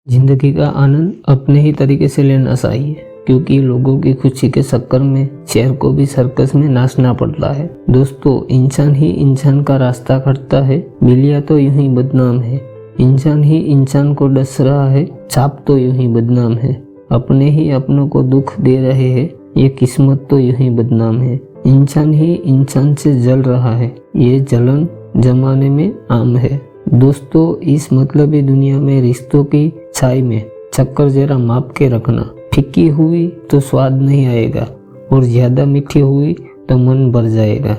जिंदगी का आनंद अपने ही तरीके से लेना चाहिए, क्योंकि लोगों की खुशी के चक्कर में शेर को भी सर्कस में नाचना पड़ता है। दोस्तों, इंसान ही इंसान का रास्ता काटता है, बिल्लियां तो यूं ही बदनाम है। इंसान ही इंसान को डस रहा है, सांप तो यूं ही बदनाम है। अपने ही अपनों को दुख दे रहे हैं, ये किस्मत तो यूं ही बदनाम है। इंसान ही इंसान से जल रहा है, ये जलन जमाने में आम है। दोस्तों, इस मतलबी दुनिया में रिश्तों की छाई में चक्कर जरा माप के रखना। फीकी हुई तो स्वाद नहीं आएगा, और ज्यादा मीठी हुई तो मन भर जाएगा।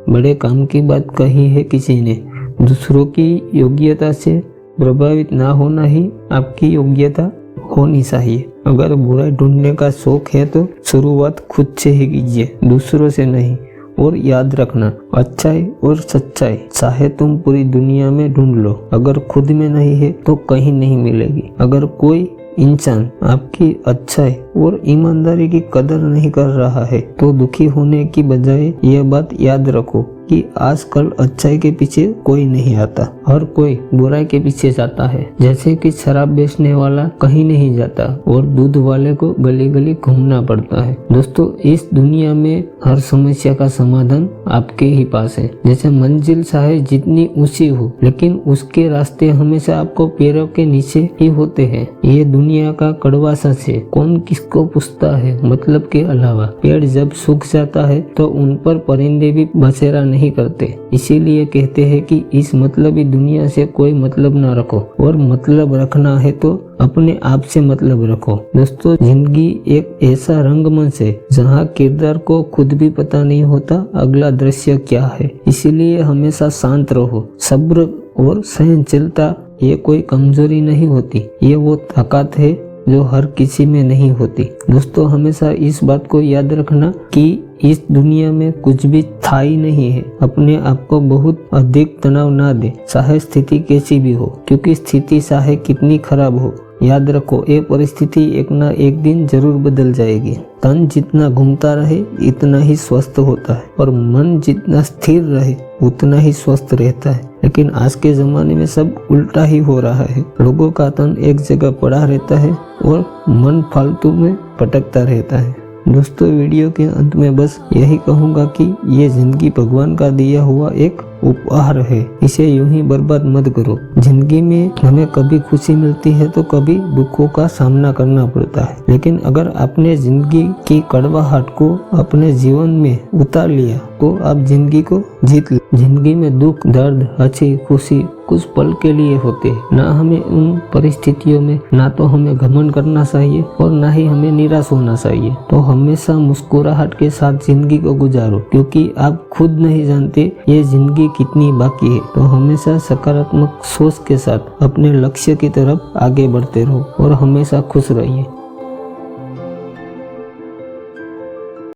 बड़े काम की बात कही है किसी ने, दूसरों की योग्यता से प्रभावित ना होना ही आपकी योग्यता होनी चाहिए। अगर बुराई ढूंढने का शौक है तो शुरुआत खुद से ही कीजिए, दूसरों से नहीं। और याद रखना, अच्छाई और सच्चाई चाहे तुम पूरी दुनिया में ढूंढ लो, अगर खुद में नहीं है तो कहीं नहीं मिलेगी। अगर कोई इंसान आपकी अच्छाई और ईमानदारी की कदर नहीं कर रहा है तो दुखी होने की बजाय यह बात याद रखो कि आजकल अच्छाई के पीछे कोई नहीं आता, हर कोई बुराई के पीछे जाता है। जैसे कि शराब बेचने वाला कहीं नहीं जाता और दूध वाले को गली गली घूमना पड़ता है। दोस्तों, इस दुनिया में हर समस्या का समाधान आपके ही पास है। जैसे मंजिल चाहे जितनी ऊंची हो, लेकिन उसके रास्ते हमेशा आपको पैरों के नीचे ही होते हैं। ये दुनिया का कड़वा सच है, कौन किसको पूछता है मतलब के अलावा। पेड़ जब सूख जाता है तो उन पर परिंदे भी बसेरा नहीं करते। इसीलिए कहते हैं कि इस मतलबी दुनिया से कोई मतलब ना रखो, और मतलब रखना है तो अपने आप से मतलब रखो। दोस्तों, जिंदगी एक ऐसा रंगमंच है जहाँ किरदार को खुद भी पता नहीं होता अगला दृश्य क्या है। इसीलिए हमेशा शांत रहो। सब्र और सहनशीलता ये कोई कमजोरी नहीं होती, ये वो ताकत है जो हर किसी में नहीं होती। दोस्तों, हमेशा इस बात को याद रखना कि इस दुनिया में कुछ भी था ही नहीं है। अपने आप को बहुत अधिक तनाव ना दे, चाहे स्थिति कैसी भी हो, क्योंकि स्थिति चाहे कितनी खराब हो, याद रखो ये परिस्थिति एक ना एक दिन जरूर बदल जाएगी। तन जितना घूमता रहे इतना ही स्वस्थ होता है, और मन जितना स्थिर रहे उतना ही स्वस्थ रहता है। लेकिन आज के जमाने में सब उल्टा ही हो रहा है। लोगों का तन एक जगह पड़ा रहता है और मन फालतू में भटकता रहता है। दोस्तों, वीडियो के अंत में बस यही कहूँगा कि ये जिंदगी भगवान का दिया हुआ एक उपहार है, इसे यूं ही बर्बाद मत करो। जिंदगी में हमें कभी खुशी मिलती है तो कभी दुखों का सामना करना पड़ता है, लेकिन अगर आपने जिंदगी की कड़वाहट को अपने जीवन में उतार लिया तो आप जिंदगी को जीत लो। जिंदगी में दुख, दर्द, हंसी, खुशी कुछ पल के लिए होते हैं। ना हमें उन परिस्थितियों में ना तो हमें घमंड करना चाहिए और ना ही हमें निराश होना चाहिए। तो हमेशा मुस्कुराहट के साथ जिंदगी को गुजारो, क्योंकि आप खुद नहीं जानते ये जिंदगी कितनी बाकी है। तो हमेशा सकारात्मक सोच के साथ अपने लक्ष्य की तरफ आगे बढ़ते रहो और हमेशा खुश रहिए।